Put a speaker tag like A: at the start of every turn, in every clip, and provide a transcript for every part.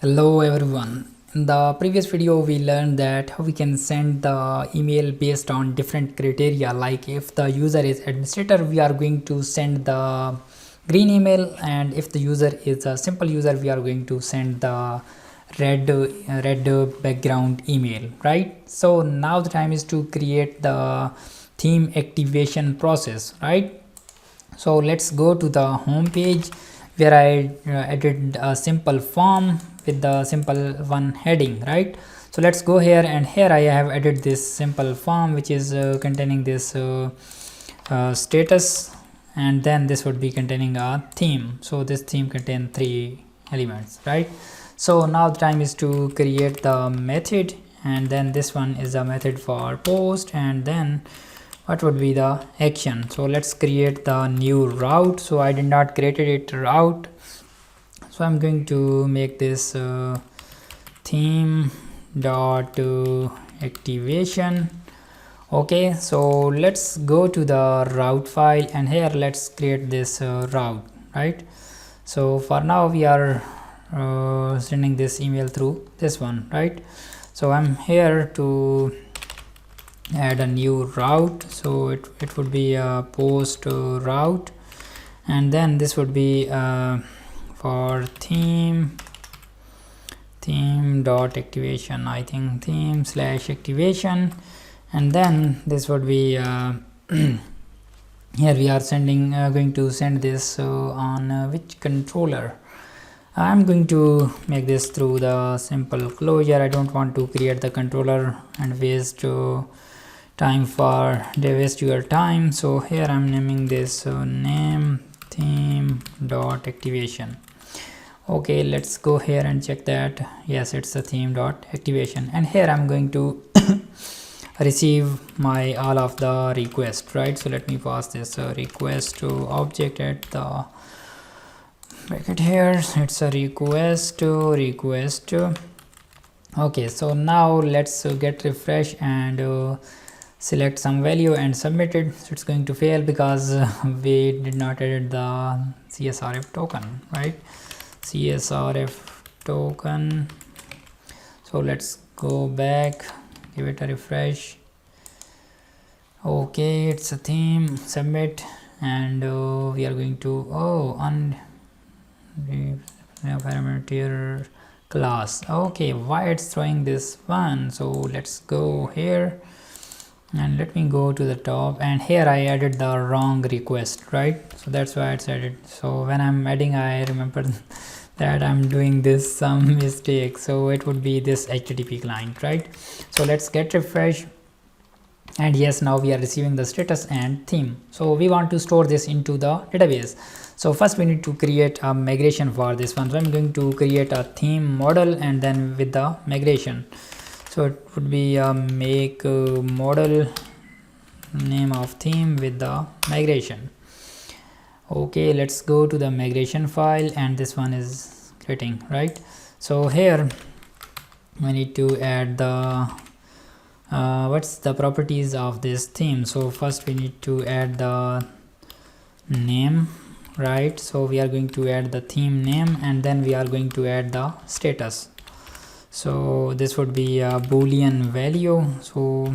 A: Hello everyone. In the previous video we learned that how we can send the email based on different criteria, like if the user is administrator we are going to send the green email, and if the user is a simple user we are going to send the red background email, right? So now the time is to create the theme activation process, right? So let's go to the home page where I added a simple form with the simple one heading, right? So let's go here, and here I have added this simple form which is containing this status, and then this would be containing a theme. So this theme contains 3 elements, right? So now the time is to create the method, and then this one is a method for post, and then what would be the action. So let's create the new route. So I did not created it route, so I'm going to make this theme dot activation. Okay, so let's go to the route file, and here let's create this route, right? So for now we are sending this email through this one, right? So I'm here to add a new route. So it would be a post route, and then this would be for theme dot activation, I think theme slash activation, and then this would be here we are sending going to send this on which controller. I'm going to make this through the simple closure. I don't want to create the controller and waste time for they waste your time. So here I'm naming this name theme dot activation. Okay, let's go here and check that. Yes, it's a theme dot activation, and here I'm going to receive my all of the request, right? So let me pass this request to object at the bracket here. It's a request. Okay, so now let's get refresh and select some value and submit it. So it's going to fail because we did not add the CSRF token, right? CSRF token. So let's go back, give it a refresh. Okay, it's a theme, submit, and we are going to parameter class. Okay, why it's throwing this one? So let's go here and let me go to the top, and here I added the wrong request, right? So that's why it's added. So when I'm adding, I remember that I'm doing this some mistake, so it would be this HTTP client, right? So let's get refresh, and yes, now we are receiving the status and theme. So we want to store this into the database. So first we need to create a migration for this one. So I'm going to create a theme model, and then with the migration, so it would be a make model name of theme with the migration. Okay, let's go to the migration file, and this one is creating, right? So here we need to add the what's the properties of this theme. So first we need to add the name, right? So we are going to add the theme name, and then we are going to add the status. So this would be a boolean value, so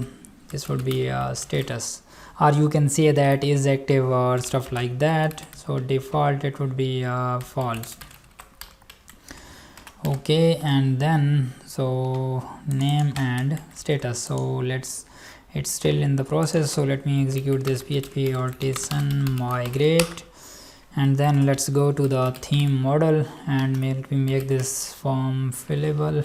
A: this would be a status, or you can say that is active or stuff like that. So default it would be false. Okay, and then so name and status. So let's, it's still in the process, so let me execute this php artisan migrate, and then let's go to the theme model and make this form fillable.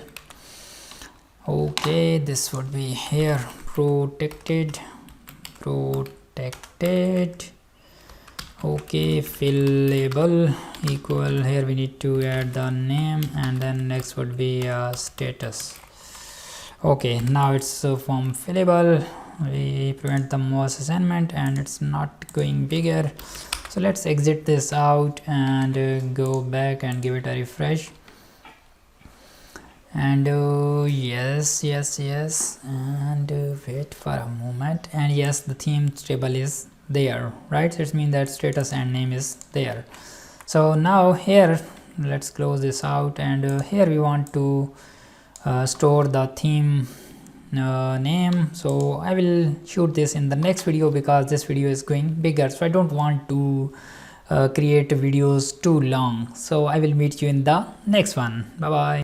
A: Okay, this would be here protected. Okay, fillable equal, here we need to add the name, and then next would be status. Okay, now it's form fillable. We prevent the mouse assignment, and it's not going bigger. So let's exit this out and go back and give it a refresh, and yes, and wait for a moment, and yes, the theme table is there, right? So it means that status and name is there. So now here let's close this out, and here we want to store the theme name. So I will shoot this in the next video because this video is going bigger, so I don't want to create videos too long. So I will meet you in the next one. Bye bye.